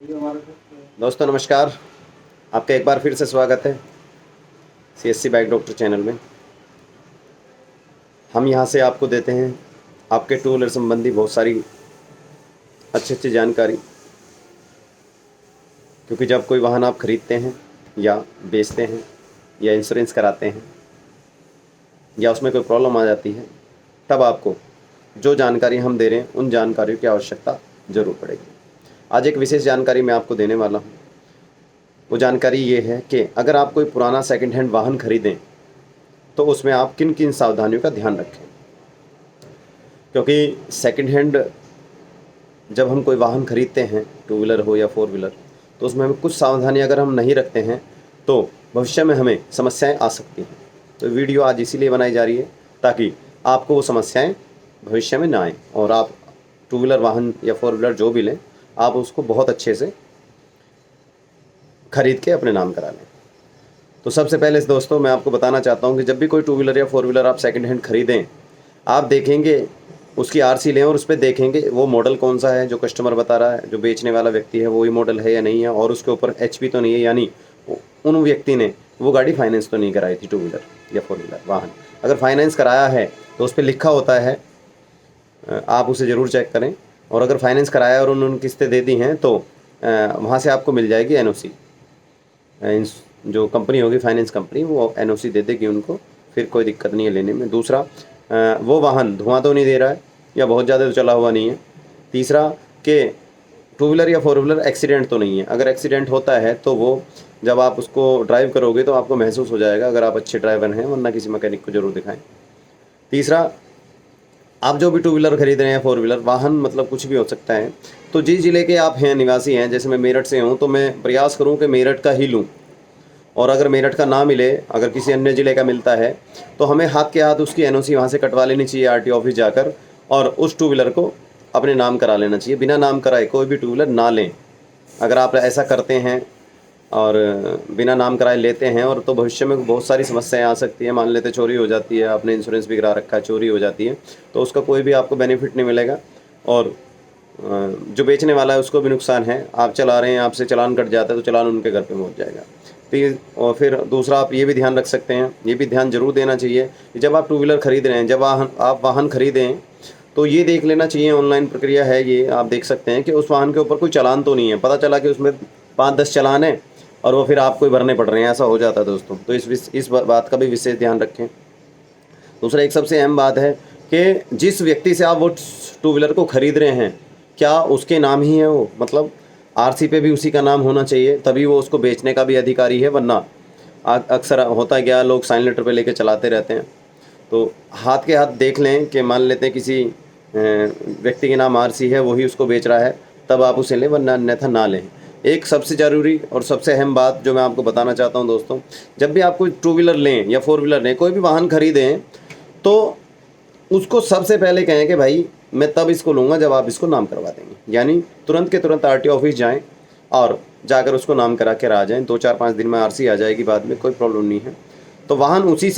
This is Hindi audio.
दोस्तों नमस्कार। आपका एक बार फिर से स्वागत है CSC बाइक डॉक्टर चैनल में। हम यहाँ से आपको देते हैं आपके टू व्हीलर संबंधी बहुत सारी अच्छी जानकारी, क्योंकि जब कोई वाहन आप खरीदते हैं या बेचते हैं या इंश्योरेंस कराते हैं या उसमें कोई प्रॉब्लम आ जाती है, तब आपको जो जानकारी हम दे रहे हैं उन जानकारियों की आवश्यकता ज़रूर पड़ेगी। आज एक विशेष जानकारी मैं आपको देने वाला हूँ। वो जानकारी ये है कि अगर आप कोई पुराना सेकंड हैंड वाहन खरीदें तो उसमें आप किन किन सावधानियों का ध्यान रखें, क्योंकि सेकंड हैंड जब हम कोई वाहन खरीदते हैं, टू व्हीलर हो या फोर व्हीलर, तो उसमें हमें कुछ सावधानी अगर हम नहीं रखते हैं तो भविष्य में हमें समस्याएं आ सकती हैं। तो वीडियो आज इसीलिए बनाई जा रही है ताकि आपको वो समस्याएं भविष्य में ना आएँ और आप टू व्हीलर वाहन या फोर व्हीलर जो भी लें, आप उसको बहुत अच्छे से खरीद के अपने नाम करा लें। तो सबसे पहले दोस्तों मैं आपको बताना चाहता हूं कि जब भी कोई टू व्हीलर या फोर व्हीलर आप सेकंड हैंड खरीदें, आप देखेंगे उसकी आरसी लें और उस पर देखेंगे वो मॉडल कौन सा है जो कस्टमर बता रहा है, जो बेचने वाला व्यक्ति है वही मॉडल है या नहीं है, और उसके ऊपर HP तो नहीं है, यानी उन व्यक्ति ने वो गाड़ी फाइनेंस तो नहीं कराई थी, टू व्हीलर या फोर व्हीलर वाहन। अगर फाइनेंस कराया है तो उस पर लिखा होता है, आप उसे ज़रूर चेक करें। और अगर फाइनेंस कराया और उन्होंने किस्तें दे दी हैं तो वहाँ से आपको मिल जाएगी NOC। जो कंपनी होगी फाइनेंस कंपनी, वो NOC दे देगी उनको, फिर कोई दिक्कत नहीं है लेने में। दूसरा, वो वाहन धुआं तो नहीं दे रहा है या बहुत ज़्यादा तो चला हुआ नहीं है। तीसरा कि टू व्हीलर या फोर व्हीलर एक्सीडेंट तो नहीं है। अगर एक्सीडेंट होता है तो वो जब आप उसको ड्राइव करोगे तो आपको महसूस हो जाएगा, अगर आप अच्छे ड्राइवर हैं, वरना किसी मैकेनिक को ज़रूर दिखाएं। तीसरा, आप जो भी टू व्हीलर खरीद रहे हैं, फोर व्हीलर वाहन, मतलब कुछ भी हो सकता है, तो जिस ज़िले के आप हैं, निवासी हैं, जैसे मैं मेरठ से हूँ तो मैं प्रयास करूँ कि मेरठ का ही लूँ, और अगर मेरठ का ना मिले, अगर किसी अन्य ज़िले का मिलता है तो हमें हाथ के हाथ उसकी NOC वहाँ से कटवा लेनी चाहिए RTO ऑफिस जाकर, और उस टू व्हीलर को अपने नाम करा लेना चाहिए। बिना नाम कराए कोई भी टू व्हीलर ना लें। अगर आप ऐसा करते हैं और बिना नाम कराए लेते हैं, और तो भविष्य में बहुत सारी समस्याएं आ सकती है। मान लेते चोरी हो जाती है, आपने इंश्योरेंस भी करा रखा है, चोरी हो जाती है, तो उसका कोई भी आपको बेनिफिट नहीं मिलेगा, और जो बेचने वाला है उसको भी नुकसान है। आप चला रहे हैं, आपसे चालान कट जाता है तो चालान उनके घर पे पहुंच जाएगा। और फिर दूसरा, आप ये भी ध्यान रख सकते हैं, ये भी ध्यान जरूर देना चाहिए कि जब आप टू व्हीलर खरीद रहे हैं, जब आप वाहन खरीदें तो ये देख लेना चाहिए, ऑनलाइन प्रक्रिया है ये, आप देख सकते हैं कि उस वाहन के ऊपर कोई चालान तो नहीं है। पता चला कि उसमें 5-10 चालान है और वो फिर आपको ही भरने पड़ रहे हैं, ऐसा हो जाता है दोस्तों। तो इस बात का भी विशेष ध्यान रखें। दूसरा, एक सबसे अहम बात है कि जिस व्यक्ति से आप वो टू व्हीलर को खरीद रहे हैं, क्या उसके नाम ही है वो, मतलब RC पे भी उसी का नाम होना चाहिए, तभी वो उसको बेचने का भी अधिकारी है। वरना अक्सर होता है क्या, लोग साइन लेटर पे लेके चलाते रहते हैं। तो हाथ के हाथ देख लें कि मान लेते हैं किसी व्यक्ति के नाम RC है, वही उसको बेच रहा है, तब आप उसे लें, वरना अन्यथा ना लें। एक सबसे ज़रूरी और सबसे अहम बात जो मैं आपको बताना चाहता हूं दोस्तों, जब भी आप कोई टू व्हीलर लें या फोर व्हीलर लें, कोई भी वाहन खरीदें, तो उसको सबसे पहले कहें कि भाई मैं तब इसको लूँगा जब आप इसको नाम करवा देंगे। यानी तुरंत के तुरंत RTO ऑफिस जाएं और जाकर उसको नाम करा कर आ जाएं। 2-4-5 दिन में RC आ जाएगी, बाद में कोई प्रॉब्लम नहीं है। तो वाहन उसी से